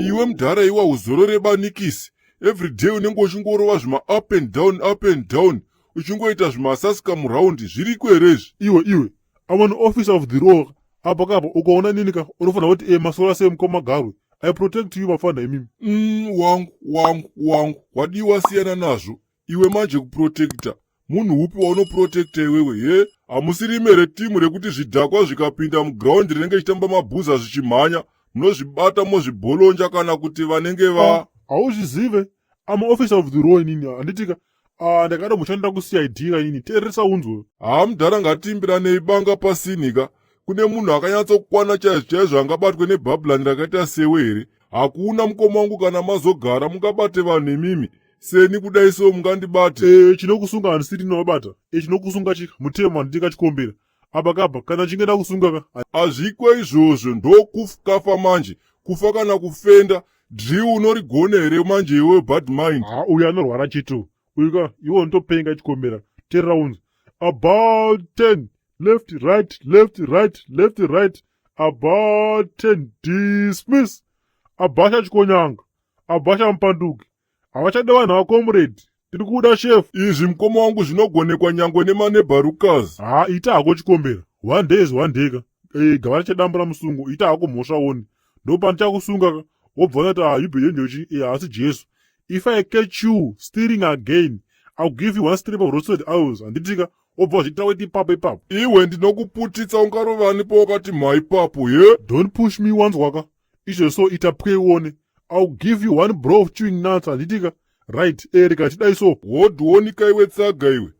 Iwe mdhara iwa uzorore banikisi. Everyday unenge uchingorova zvima up and down. Uchingoita zvimasasika muraundi zviri kwerezvi. Iwe. I'm an officer of the law. Apa ukaona nini ka unofanira kuti masoro ase mukoma garwe. I protect you mafana imimi. Wangu. Wadiwa siyana nazvo. Iwe manje kuprotecta. Munhu upi waunoprotecta iwewe, ye? Hamusiri mere timu rekuti zvidhakwa zvikapinda muground rinenge chitamba mabhuza zvichimhanya, munozvibata mozvibolonja kana kuti vanenge hauzvizive. I'm an officer of the law inini. Anditika ndakada mushanda ku-CID inini. Teeresa unzwe. Mudhara ngatimbiranei banga pasinika. Kune munhu akanyatsokwana chaizvo angabatwe nebhabhulani rakaita sewe here. Hakuna mukoma wangu kana mazogara mungabate vanhu imimi. Seni kudai so mungandibate. Chinokusunga handisiri ndinobata. Chinokusunga chika mutema ndikachikombera. Apa kana chingenda kusunga ka. Azvikwe izvozvo ndokufa manje. Kufa kana kufenda. Drill unorigona here manje iwe bad mind. Uyu anorwara chito. Uyuka iwo ntopenga chikombera. Teerera unzwe. About 10. Left, right. About 10. Dismiss. Abasha chikonyanga. Abasha mpanduki. Havachada vanhu vakomrade. Tiri kuda chef. Izvi mukoma wangu zvinogonekwa nyangwe nemanebharukazi. Ita hako chikombera. One day is one day ka. Gavana chadambura musungu. Ita hako mhosva woni. Ndopani chakusunga ka. Wobvana kuti yubeje njochi. Hasi Jesu. If I catch you stealing again, I'll give you one strip of roasted owls. Anditika. Obva zvita weti ipapo. Iwe ndinokuputitsa ungarovani powakati mhaipapo, ye? Don't push me once waka. Izvo itapwe uone. I'll give you one bro of chewing nuts. Anditika. Right, rika chidai so. Wodhuonika iwe tsaga iwe.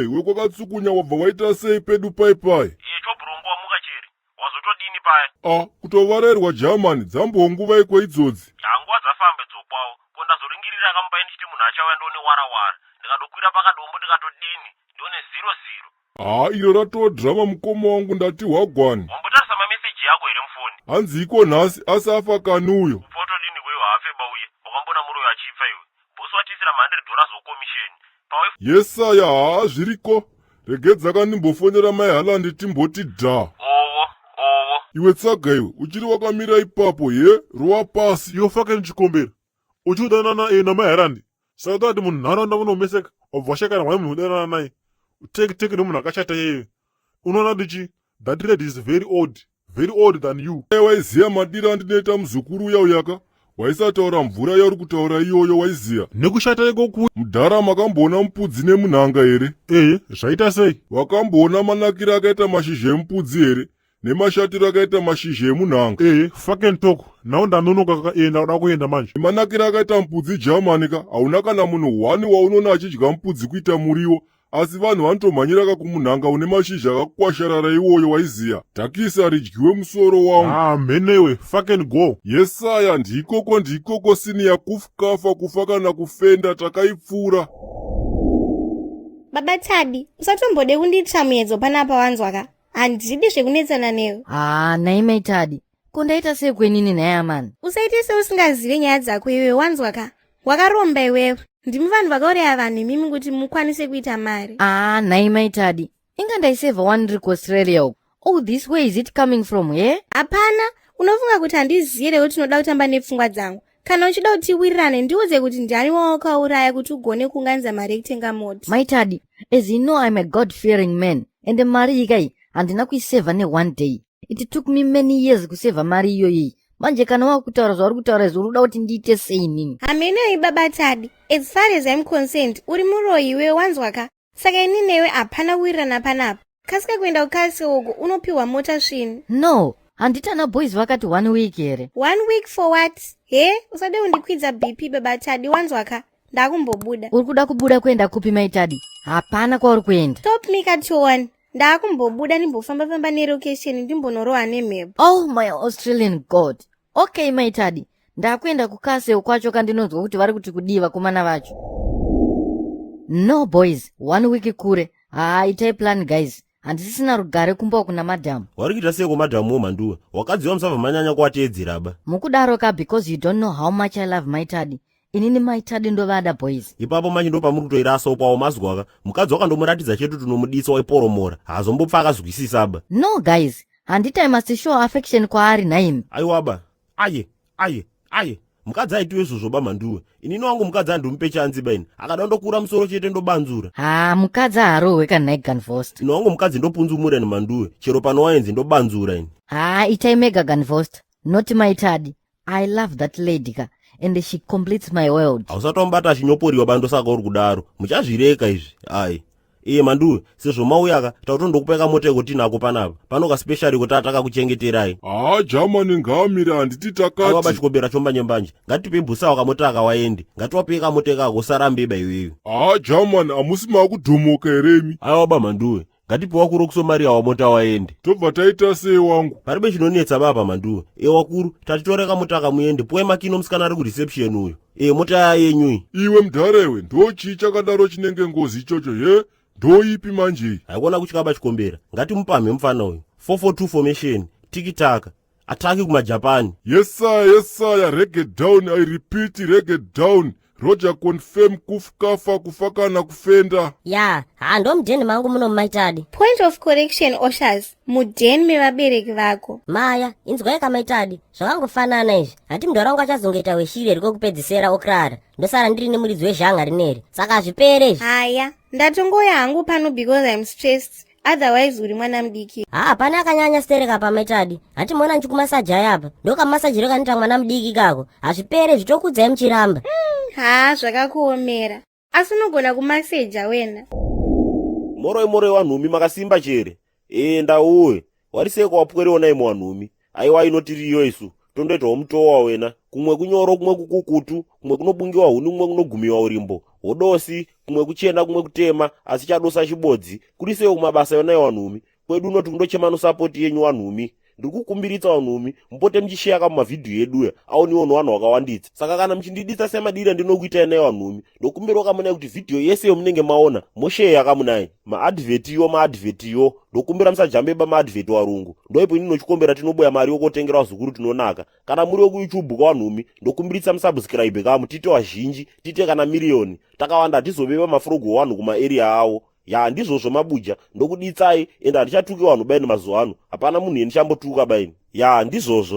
Wekwakatsukunya wabva waita sei pedu paipai. Choburungu wamuka chiri. Wazotodini paya? Kutovarerwa Germany dzambonguva ikwe idzodzi. Nguva dzafambe dzokwawo. Kondazoringirira kamupai ndichiti munhu achauya ndone wara. Ndikadokwira pakadombo ndikatodini. Ndone 0-0. Iro ratodhirama mukoma wangu ndati wagwani. Wambotarisa mameseji yako here mufoni. Hanzi iko nhasi asafa kanuyo. Upotodini kwewe hafe bauye. Wakambona muroyo achifa iwe. Bosi watisira $100 wekomisheni. Yesaya zviriko. Regedza kanimbofonera mai Halandi timboti dha. Owo. Iwe tsaga iwe uchiri wakamira ipapo ye rova pasi. Yo fucking chikombera. Uchiudanana na mai Halandi. Saka kuti munhu nharaunda munomeseka. Wabvashakana wai munhu udanana naye. Take nomunhu akashata yeye. Unoona ndichi. That red is very old than you. Waiziya madira andinoita muzukuru uya uyaka. Waisataura mvura yauri kutaura iyoyo waiziya. Nekushata ikoku. Mudhara makamboona mupudzi nemunhanga here? Zvaita sei? Wakamboona manakiro akaita mashizha emupudzi here? Nemashatiro akaita mashizha emunhanga? Fucking talk. Nao ndanonoka ka ndauda kuenda manje. Manakiro akaita mupudzi Germany ka. Hauna kana munhu 1 waunoona achidya mupudzi kuita muriwo. Asi vanhu vanotomhanyira kakumunhanga une mashizha akakwasharara iwoyo waiziya. Dhakisa ridyiwe musoro wangu. Mhenewe, fucking go. Yesaya ndikoko siniya kufa kana kufenda takaipfuura. Baba Tadi, usatombode kunditsa muedzo panapa wanzwa ka. Handidi zvekunetsana newe. Nai mai Tadi. Kondaita sei kwenini naye amani? Usaite seusingazive nyaya dzako iwe wanzwa ka. Wakaromba iwewe. Ndimi vanhu vakauraya vanhu imimi kuti mukwanise kuita mari. Nai mai Tadi. Inga ndaisevha one riko Australia uko. Oh, this way is it coming from, yeah? Hapana, unofunga kuti handiziye kuti unoda kutamba nepfungwa dzangu. Kana uchida kuti tiwirirane ndiudze kuti ndiani wawakauraya kuti ugone kunganidza mari yekutenga moti. My Tadi, as you know I'm a God-fearing man. And mari ikai handina kuisevha ne1 day. It took me many years kusevha mari iyoyi. Manje kana wakutaura zvauri kutaura izvo unoda kuti ndiite sei nini? Hamenei baba Tadi, as far as I'm concerned, uri muroyi iwe wanzwa ka. Saka ini newe hapana kuwirirana panapa. Kasika kuenda kukasi uko unopiwa mota svini. No, handitana boys vakati 1 week here. 1 week for what? Usade undikwidza BP baba Tadi wanzwa ka. Ndakumbobuda. Uri kuda kubuda kuenda kupi mai Tadi? Hapana kwauri kuenda. Stop me katiwani. Ndakumbobuda ndimbofamba nelocation ndimbonorowa nemhepo. Oh my Australian God. Okay mai Tadi. Ndakuenda kukase kwacho kandinonzwa kuti vari kuti kudiva komana vacho. No boys, 1 week kure. Itai plan guys. Handisisina rugare kumba kuna madam. Wari kuita seko madam wo manduwa. Wakadziwa musava manyanya kuateedzera ba. Mukudaro ka because you don't know how much I love my Tadi. Inini mai Tadi ndovada boys. Ipapo manje ndo pamuri kutoirasa kwawo mazwaka. Mukadzi wakandomuratidza chetu tunomuditsa waiporomora. Hazombopfa akazwisisa ba. No guys, handiti I must show affection kwaari naimi. Aiwa ba. Aye. Aye, mukadzi aitiwe izvozvo bamanduwe. Inini wangu mukadzi andimupe chanzi baini. Akada ndokura musoro chete ndobanzura. Mukadzi harohwe kana eganvost. Ino wangu mukadzi ndopunzumura manduwe. Chero pano waenzi ndobanzura ini. Itai mega ganvost. Not my daddy. I love that lady ka. And she completes my world. Hausatombata chinyoporiwa bando saka uri kudaro. Muchazvireka izvi. Aye. Manduwe, sezvo mauyaka tautondokupeka mota yekuti nako panapa. Pano ka special kuti atakakuchengeterai. Jamani ngamira handiti takati. Ava bachikobera chombanye. Ngatipe bhusa wakamota akawaende. Ngatiwapeka mota kako sarambe baiwewe. Jamani amusi makudhomoka heremi. Aiwa bamanduwe. Ngatipe wakuru kusomariya wamota waende. Tobva taita sei wangu. Paribe chinonetsa baba manduwe. Wakuru tatitoreka mota kamuende. Poe makino musikana ari kureception uyo. Mota yenyu. Iwe mudharewe ndochii chakadaro chinenge ngozi ichocho ye. Ndoipi manje? Haikuona kuchikaba chikombera. Ngatimupamhe mufana uyu. 442 formation. Tiki-taka. Ataki kumajapani. Yes sir. Reggae down. I repeat, reggae down. Roger confirm kafa kufakana kufenda. Ya, ndo mudheni mangu muno maitadi. Point of correction Oshas. Mudheni mevabereki vako. Maya, inzwai kamaitadi. Zvakangofanana izvi. Hati mudhara wangu achazongoita weshiri riko kupedzisera okrara. Ndosara ndiri nemuridzi wezhanga rineri. Saka hazvipere izvi. Haya, ndatongoya hangu pano because I'm stressed. Otherwise uri mwana mudiki. Pana akanyanya stereka pamaitadi. Hati mwana nchikumasaji ayapa. Ndokamasajiro kanita mwana mudiki kako. Hazvipere zvitokudzai muchiramba. Zvakakuomera. Asi unogona kumaseja wena. Moroi wanhumi makasimba chere. Ndauwe. Wariseko wapwereona imo wanhumi. Aiwa inotiriyo isu. Tondoitawo mutowa wena. Kumwe kunyoro, kumwe kukukutu, kumwe kunobungiwa huni, kumwe kunogumiwa urimbo. Hodosi, kumwe kuchena, kumwe kutema, asi chadosa chibodzi. Kurisewo kumabasa yona wanhumi. Kwedu unoti kundochema support yenyu wanhumi. Ndikukumbiritsa wanhumi, mpote mchishare mumavidhiyo edu aoniwo vanhu vakawanditsa. Saka kana mchindiditsa semadira ndinokuita naye wanhumi. Ndokumbira kamunai kuti video yese yomunenge maona moshare kamunai. Maadvert yo. Ndokumbira musajambeba maadvert warungu. Ndoipo inini nochikombera tinoboya mari yokotengera zukuru tinonaka. Kana muri ku YouTube kwa wanhumi, ndokumbiritsa musubscribe kamu tite wazhinji, tite kana miliyoni. Takawanda tizobeba mafrogo wanhu kuma area awo. Ya ndizvozvo mabuja ndokuditsai ende handichatuke vanhu baini mazuva ano. Hapana munhu endichambotuka baini. Ya ndizvozvo.